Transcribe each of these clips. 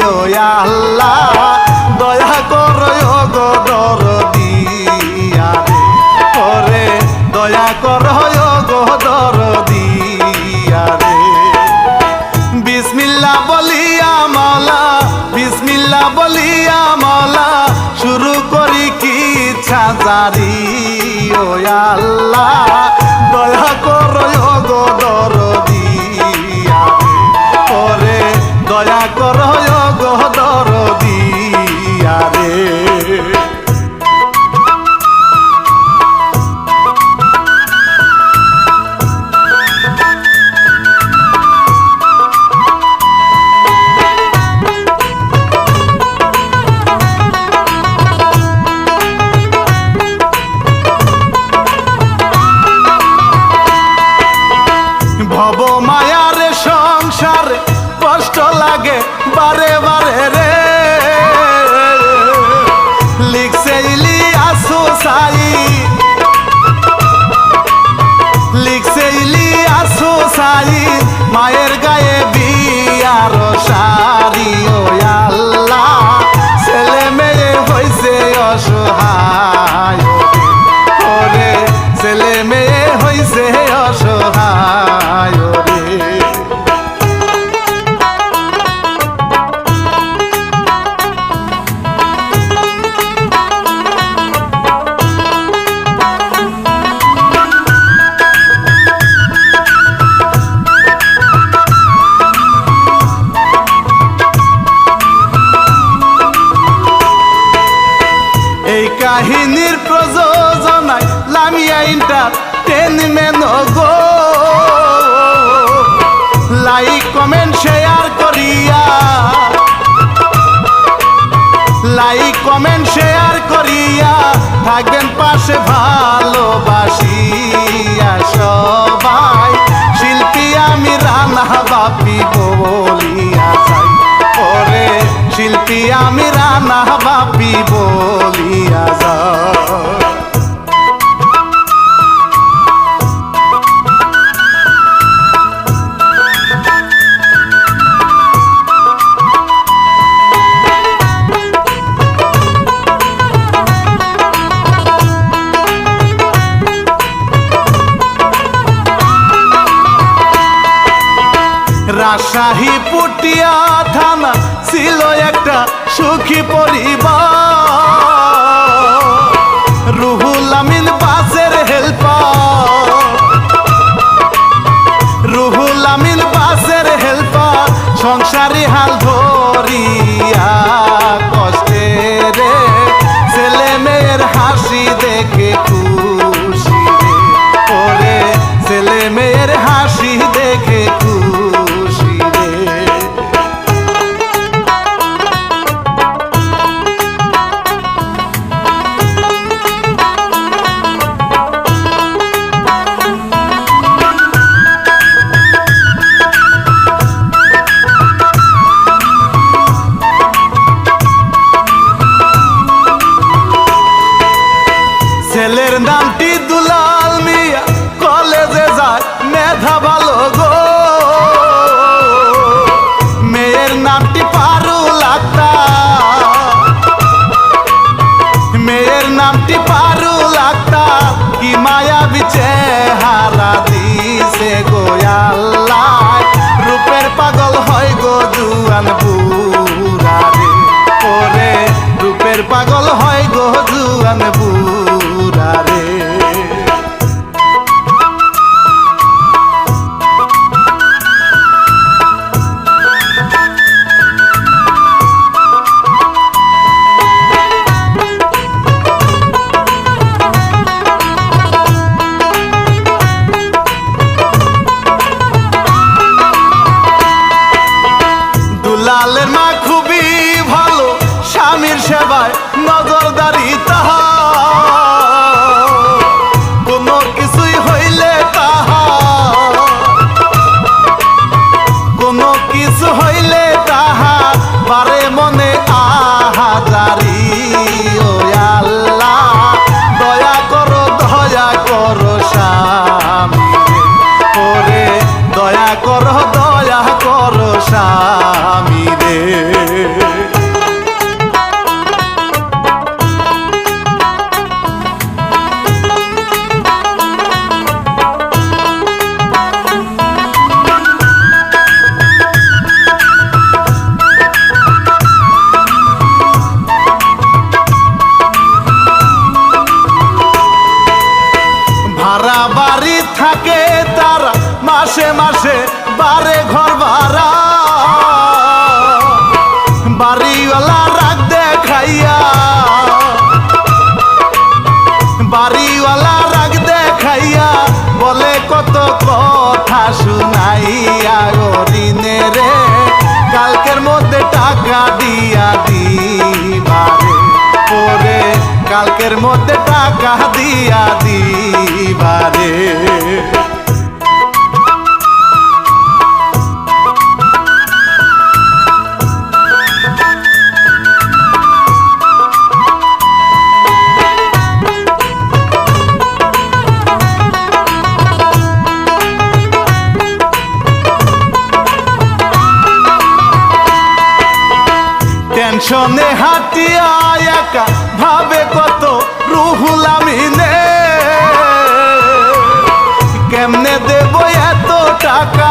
ও আল্লাহ দয়া করো গো দরদি আরে ওরে দয়া করো গো দরদি আরে বিসমিল্লাহ বলিয়া মাওলা বিসমিল্লাহ বলিয়া মাওলা শুরু করি কি ইচ্ছা জারি ও আল্লাহ দয়া করো গো দরদি আরে ওরে দয়া করো গো দরদি আরে ভব মায়ার সংসার কষ্ট লাগে বারে বারে রে লিখছে ইলিয়াস হুসাইন লিখছে ইলিয়াস হুসাইন মায়ের গায়ে বিয়ার শাড়ি ও আল্লাহ ছেলে মেয়ে হইছে অসহায় ওরে ছেলে মেয়ে হইছে অসহায় রে এই কাহিনীর প্রযোজনায় লামিয়া এন্টারটেইনমেন্ট গো লাইক কমেন্ট শেয়ার করিয়া লাইক কমেন্ট শেয়ার করিয়া থাকবেন পাশে ভালোবাসিয়া সবাই শিল্পী আমি রানা বাপি বলিয়া যাই ওরে শিল্পী আমি রানা বাপি বলিয়া যাই রাজশাহী পুটিয়া থানা ছিল একটা সুখী পরিবার রুহুল আমিন বাসের হেল্পার রুহুল আমিন বাসের হেল্পার সংসারী হাল ধরিয়া কষ্টে রে ছেলে মেয়ের হাসি দেখে খুশি রে ওরে ছেলে মেয়ের হাসি দেখে খুশি রে ছেলের নামটি দুলাল মিয়া কলেজে যায় মেধা ভালো গো মেয়ের নামটি পারুল আক্তার মেয়ের নামটি পারুল আক্তার কি মায়াবী চেহারা দিছে গো আল্লাহ রূপের পাগল হয় গো জুয়ান বুড়া রে ওরে রূপের পাগল হয় গো জুয়ান বুড়া রে দুলালের মা খুবই ভালো স্বামীর সেবায় নজরদারি তাহা কোনো কিছুই হইলে তাহা কোনো কিছু হইলে তাহা বারে মনে আহাজারি ও আল্লাহ দয়া করো স্বামী ওরে দয়া করো স্বামী রে। দিয়া ঋণে রে কালকের মধ্যে টাকা দিয়া দিবারে ওরে কালকের মধ্যে টাকা দিয়া দিবারে টেনশনে হাঁটিয়া একা ভাবে কত রুহুল আমিনে কেমনে দেব এত টাকা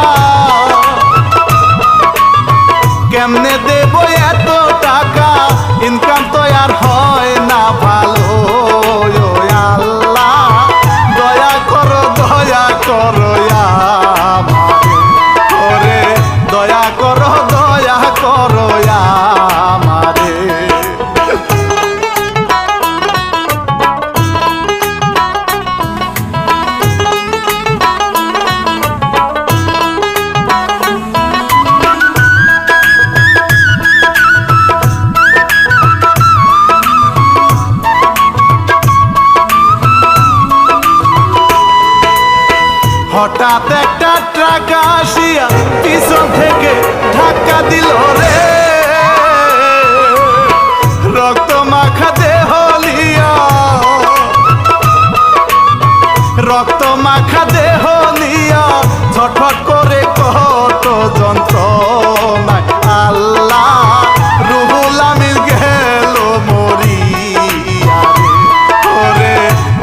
কেমনে দেব এত টাকা ইনকাম তো আর হয় না ভালো আল্লাহ দয়া করো আমারে দয়া করো আমারে হঠাৎ একটা ট্রাক আসিয়া পিছন থেকে ধাক্কা দিল রে রক্ত মাখা দেহ লিয়া রক্ত মাখা দেহ নিয়া ছটফট করে কত যন্ত্রণা আল্লাহ রুহুল আমিন গেল মরিয়া রে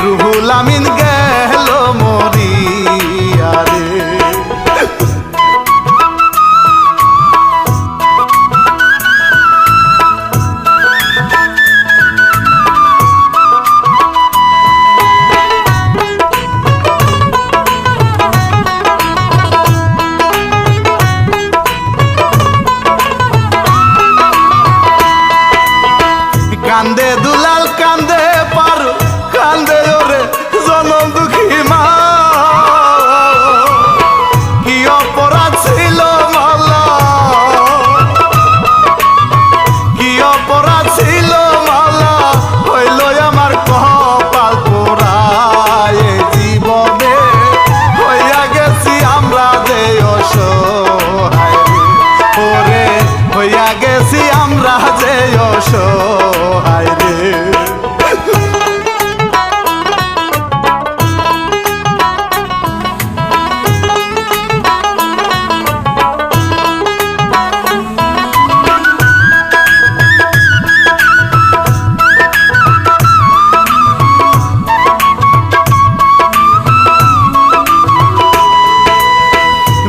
রুহুল আমিন গেল মরিয়া রে কান্দে দুলাল কান্দে পারু কান্দে ওরে জনম দুঃখী মা কি অপরাধ ছিল মাওলা কি অপরাধ ছিল মাওলা হইল আমার কপাল পোড়া এ জীবনে হইয়া গেছি আমরা যে অসহায় ওরে হইয়া গেছি আমরা যে অসহায় রে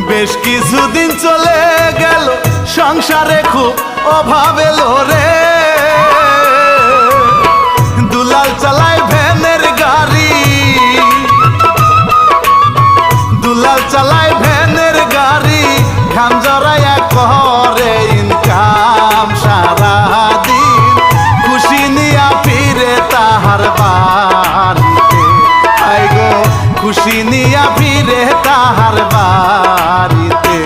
বেশ কিছুদিন চলে গেল সংসারে খুব অভাব এলো রে দুলাল চালায় ভ্যানের গাড়ি দুলাল চালায় ভ্যানের গাড়ি ঘাম জড়াইয়া করে ইনকাম সারাদিন খুশি নিয়া ফিরে তাহার বাড়িতে আই গো খুশি নিয়া ফিরে তাহার বাড়িতে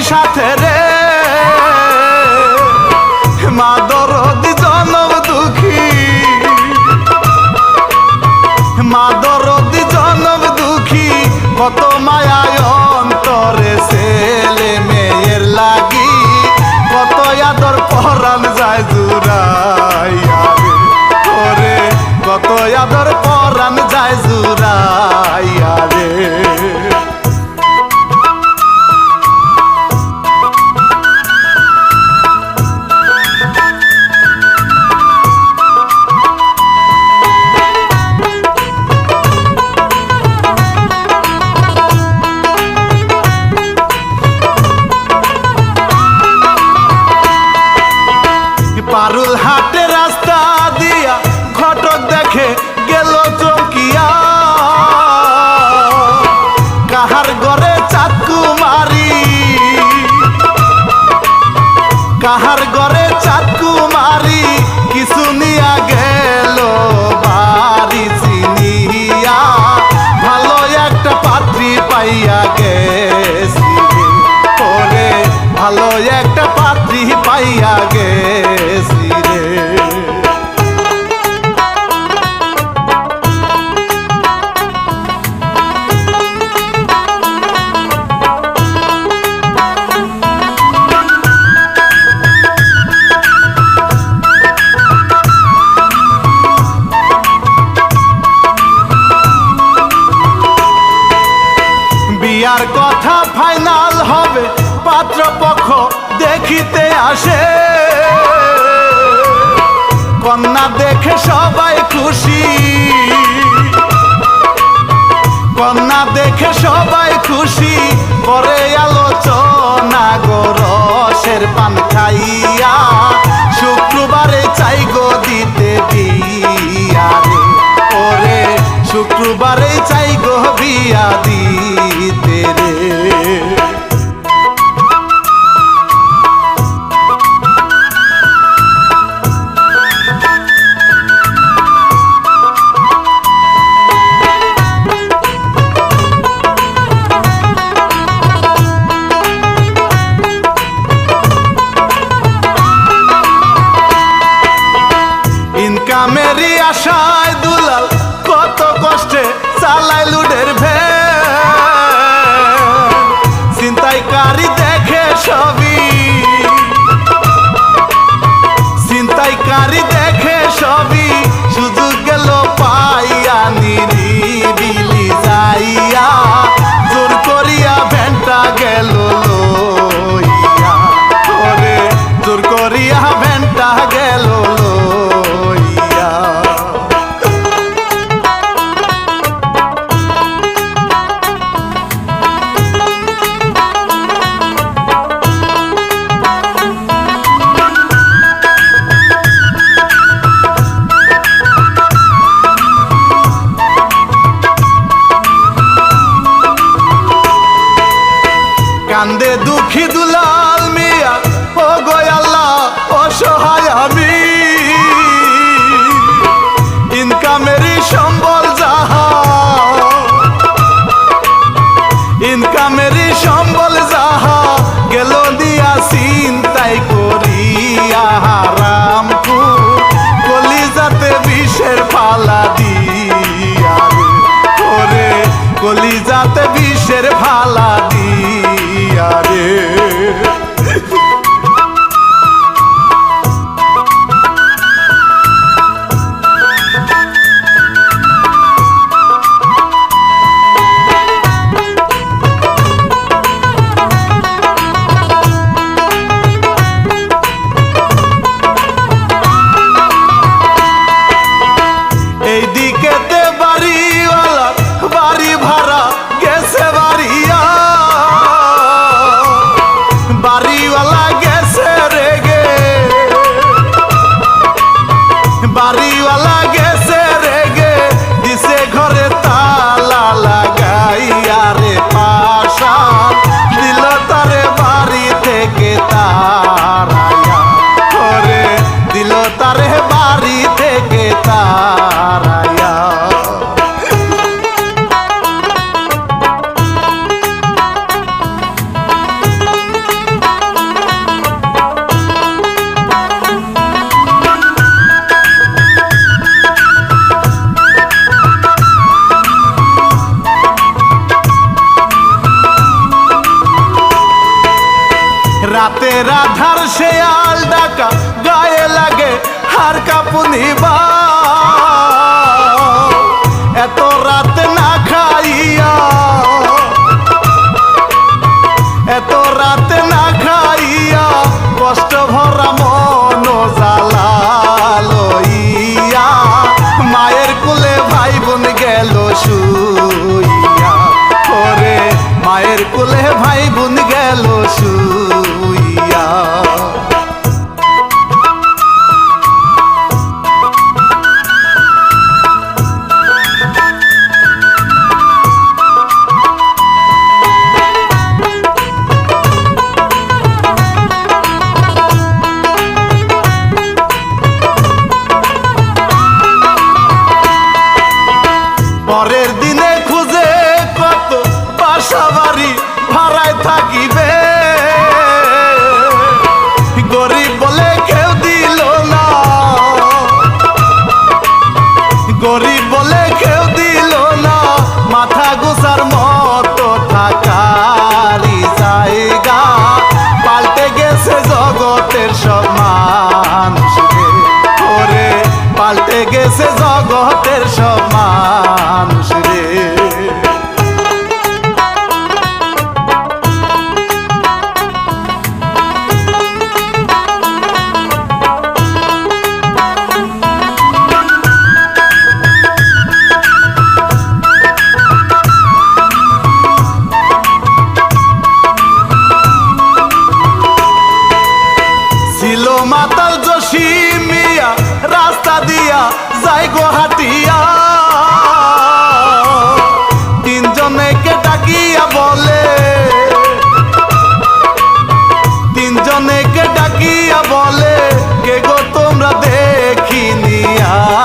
সাথে রে মা দরদি জনম দুঃখী মা দরদি জনম দুঃখী কত মায়ায় অন্তরে ছেলে মেয়ের লাগি কত আদর পরাণ যায় জুড়াইয়া রে ওরে কত আদর পরাণ যায় জুড়াইয়া রে পারুল হাটে রাস্তা দিয়া ঘটক দেখে গেল চকিয়া কাহার ঘরে চাঁদকুমারী কাহার ঘরে চাঁদকুমারী কিছু নিয়া গেল বাড়ি চিনিয়া ভালো একটা পাত্রী পাইয়া গেছি ওরে ভালো একটা পাত্রী পাইয়া গেছি রে বিয়ার কথা ফাইনাল হবে পাত্রপক্ষ দেখিতে আসে কন্যা দেখে সবাই খুশি কন্যা দেখে সবাই খুশি করে আলোচনা গো রসের পান খাইয়া শুক্রবারে চাই গো দিতে বিয়া রে ওরে শুক্রবারে চাই গো বিয়া দিতে রে ইনকামেরই আশায় দুলাল কত কষ্টে চালায় লুডের ভ্যান ছিনতাইকারী দেখে সবই ছিনতাইকারী দেখে সবই সুযোগ গেল পাইয়া নিরিবিলি যাইয়া জোর করিয়া ভ্যানটা গেল লইয়া ওরে জোর করিয়া ভ্যানটা গেল লইয়া কান্দে দুঃখী দুলাল মিয়া ও গো আল্লাহ অসহায় আমি ইনকামেরই সম্বল যাহা ইনকামেরই সম্বল যাহা গেল দিয়া চিন্তাই করিয়া হারামপুর কলিজাতে বিষের ফালা দিয়া ওরে কলিজাতে বিষের ফালা দিয়া রে এইদিকেতে বাড়িওয়ালা বাড়ি ভাড়া গেছে বাড়িয়া রাতের আধার শেয়াল ডাকা গায়ে লাগে হার কাঁপুনি বা এত রাত না খাইয়া এত রাত না খাইয়া কষ্ট ভরা মন জ্বালা লইয়া মায়ের কোলে ভাই বোন গেল শুইয়া ওরে মায়ের কোলে ভাই বোন গেল শুইয়া পরের দিনে খুঁজে কত বাসা বাড়ি ভাড়ায় থাকিবে গরিব বলে কেউ দিল না গরিব বলে কেউ দিল না মাথা গোছার মতো থাকারই জায়গা পাল্টে গেছে জগতের সব মানুষ রে ওরে পাল্টে গেছে জগতের সব মানুষ রে ছিল মাতাল জসিম মিয়া রাস্তা দিয়া যাই গোহাটিয়া তিনজনেকে ডাকিয়া বলে তিনজনেকে ডাকিয়া বলে কে গো তোমরা দেখিনি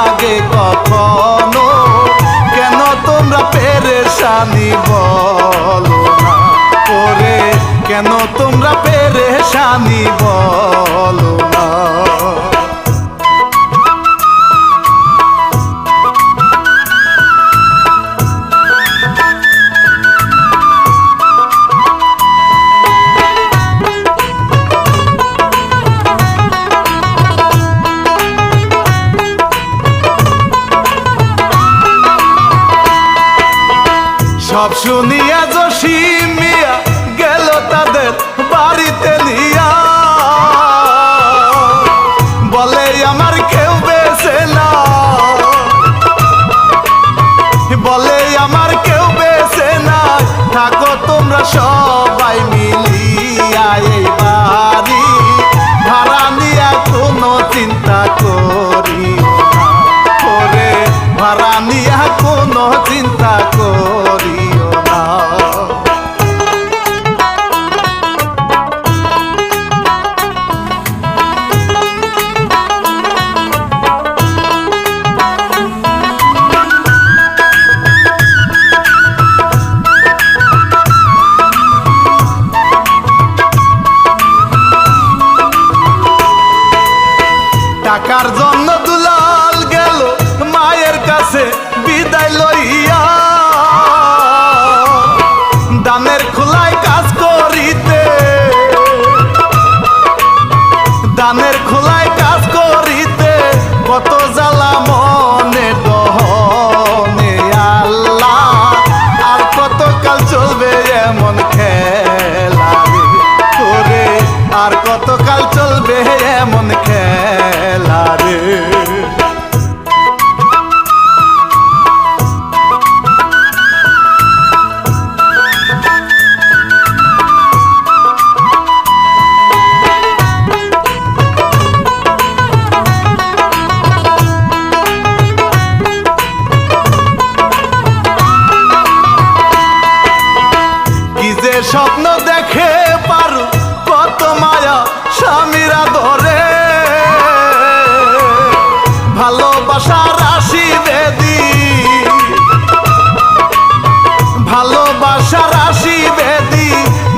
আগে কখনো কেন তোমরা পেরেশানি বলো না ওরে কেন তোমরা পেরেশানি বলো না সব শুনিয়া জসিম মিয়া গেল তাদের বাড়িতে নিয়া বলে আমার কেউ বেছে না বলে আমার কেউ বেছে না থাকো তোমরা সবাই মিলিয়া এই বাড়ি ভাড়া নিয়া কোনো চিন্তা করিও না ওরে ভাড়া নিয়া কোনো চিন্তা করিও না টাকার জন্য দুলাল গেল মায়ের কাছে বিদায় লইয়া দানের খোলায় কাজ করিতে দানের খোলায় কাজ করিতে কত জ্বালা মনে দহনে আল্লাহ আর কত কাল চলবে এমন খেলা রে আর কত কাল চলবে এমন খেলা রে কি যে স্বপ্ন দেখে পারু কত মায়া স্বামীরা ধরে ভালোবাসা রাশি বেদি ভালোবাসা রাশি বেদি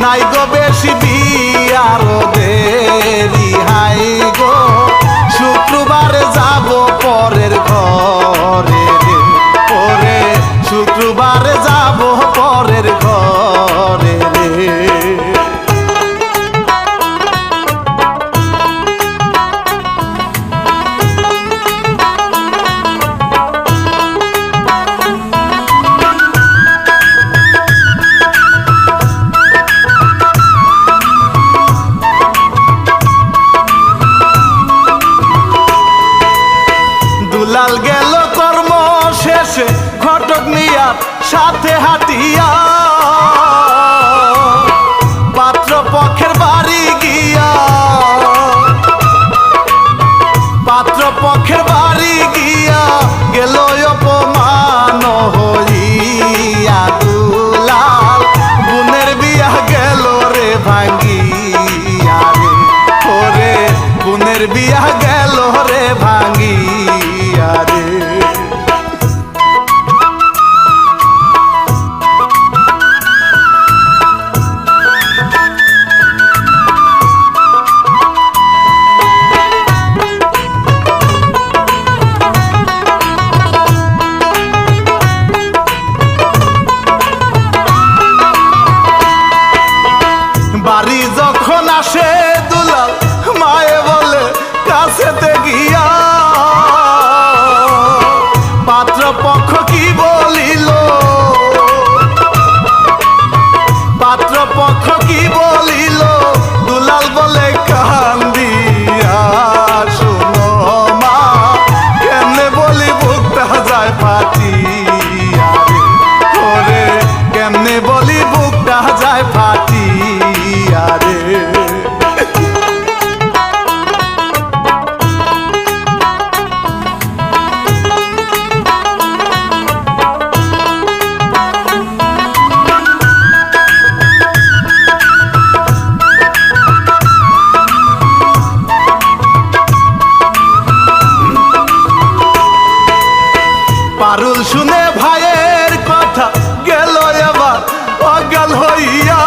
নাই গো বেশি বিয়ার দেরি হাই গো শুক্রবারে যাব পরের ঘরে রে ওরে শুক্রবারে যাব পরের ঘরে রে হাটিয়া পাত্র পক্ষের বাড়ি গিয়া, পাত্র পক্ষের বাড়ি গিয়া গেল অপমান হইয়া দুলাল বোনের বিয়া গেল রে ভাঙ্গিয়া রে, ওরে বোনের বিয়া গেল রে ভাঙ্গিয়া রে। বাড়ি যখন আসে দুলাল মায়ে বলে কাছেতে গিয়া, পাত্র পক্ষ কি বলিল, পাত্র পক্ষ কি বলিল, দুলাল বলে কান্দিয়া শোনো মা কেমনে বলি বুকটা যায় ফাটিয়া রে, ওরে কেমনে বলি বুকটা যায় ফাটিয়া রে। পারুল শুনে ভাইয়ের কথা গেল এবার অজ্ঞান হইয়া,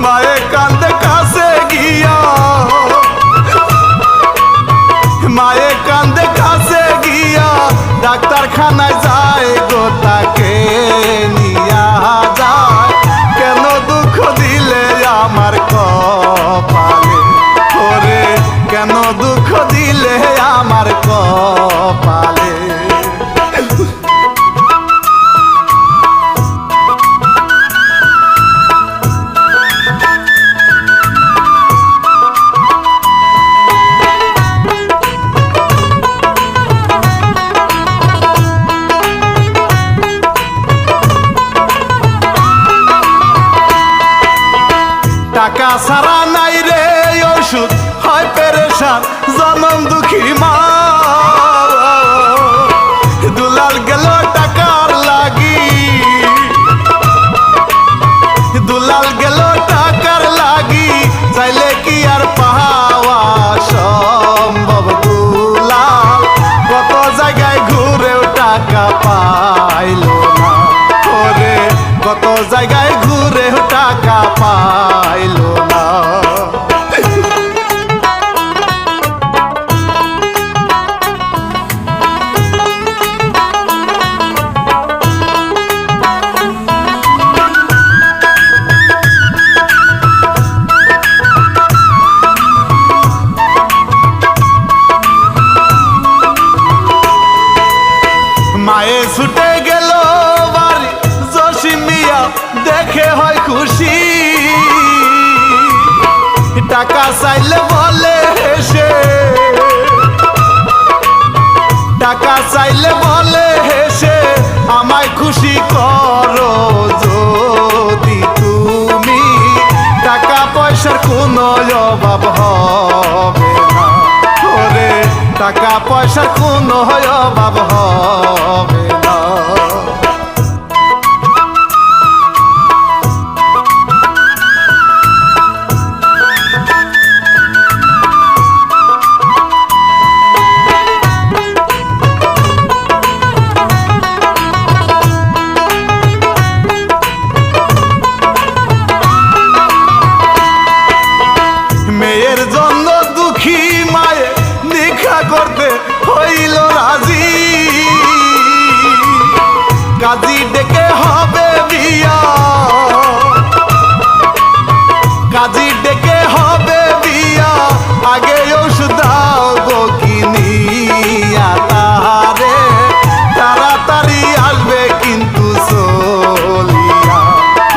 মায়ে কান্দে কাছে গিয়া, মায়ে কান্দে কাছে গিয়া ডাক্তারখানায় যায় গো তাকে নিয়া যায়, কেন দুঃখ দিলে আমার কপালে, ওরে কেন দুঃখ দিলে আমার কপালে। টাকা সারা নাই রে ওষুধ হয় পেরেশান জনম দুঃখী মা, দুলাল গেল টাকার লাগি, দুলাল গেল টাকার লাগি, চাইলে কি আর পাওয়া সম্ভব, দুলাল কত জায়গায় ঘুরেও টাকা পাইল না, ওরে কত জায়গায় ঘুরেও টাকা পাইল না। মায়ে ছুটে গেল বাড়ি, জসিম মিয়া দেখে হয় খুশি, টাকা চাইলে বলে হেসে, টাকা চাইলে বলে হেসে আমায় খুশি করো যদি তুমি, টাকা পয়সার কোনো অভাব হবে না, ওরে টাকা পয়সার কোনো অভাব হবে না। মেয়ের জন্য দুঃখী মায়ে দেখা করতে হইল রাজি, কাজী ডেকে হবে বিয়া, কাজী ডেকে হবে বিয়া, আগে ওষুধ দাও গো কিনিয়া তারে, তাড়াতাড়ি আসবে কিন্তু চলিয়া,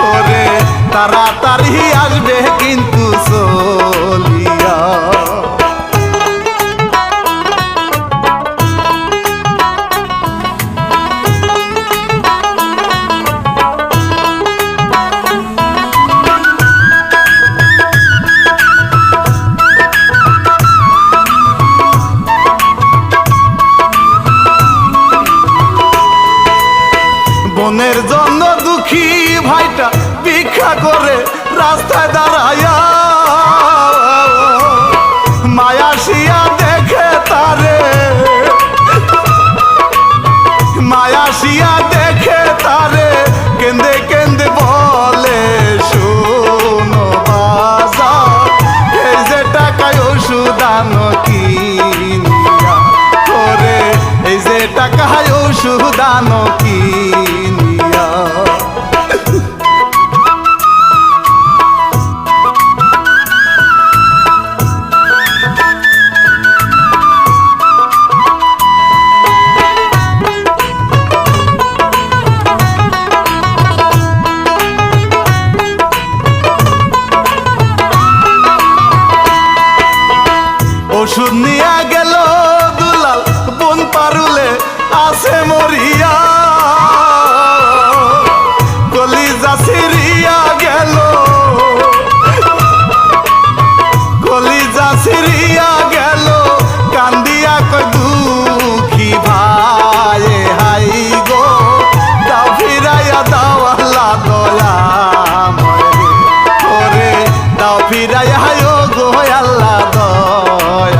ওরে তাড়াতাড়ি আসবে কিন্তু চলিয়া। বোনের জন্য দুঃখী ভাইটা ভিক্ষা করে রাস্তায় দাঁড়ায়া মায়াসিয়া দেখে তারে, মায়াসিয়া দেখে তারে কেন্দে কেন্দে বলে শোনো বাজার এই যে টাকায় ওষুধ আনো কিনিয়া করে, এই যে টাকায় ওষুধ আনো কিনিয়া। ওষুধ নিয়া গেল দুলাল বন পারুলে আছে মরিয়া, কলিজা ছিড়িয়া গেল, কলিজা ছিড়িয়া গেল কান্দিয়া কই দুঃখী ভাই হাই গো দাও ফিরাইয়া দাও আল্লাহ দয়াময় ওরে, দাও ফিরাইয়া গো আল্লাহ দয়াময়।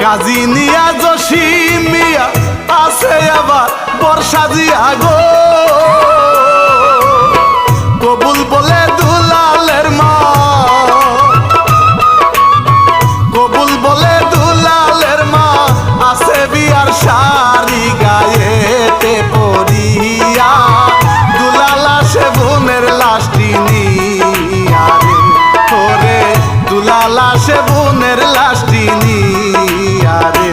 কাজী নিয়া জসিম মিয়া আছে আবার বর্ষা জিয়া গো, কবুল বলে দুলালের মা, কবুল বলে দুলালের মা আছে বিয়ার শাড়ি গায়েতে পরিয়া, দুলাল আসে বোনের লাশটি নিয়া রে ওরে, দুলাল আসে বোনের লাশটি নিয়া রে।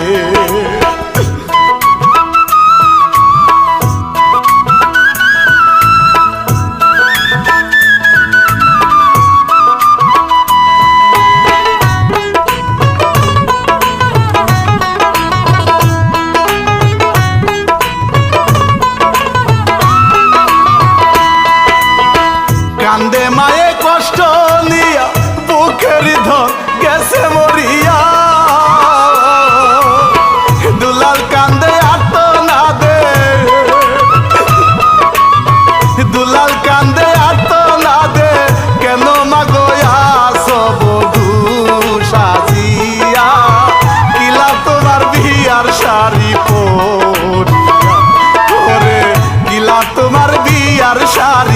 কান্দে মায়ে কষ্ট নিয়া বুকের ধন গেছে মরিয়া, দুলাল কান্দে আত না দে, দুলাল কান্দে আত না দে কেন মাগোয়া সব সাজিয়া, কিলা তোমার বিয়ার শাড়ি পরিয়া ওরে, কিলা তোমার বিয়ার শাড়ি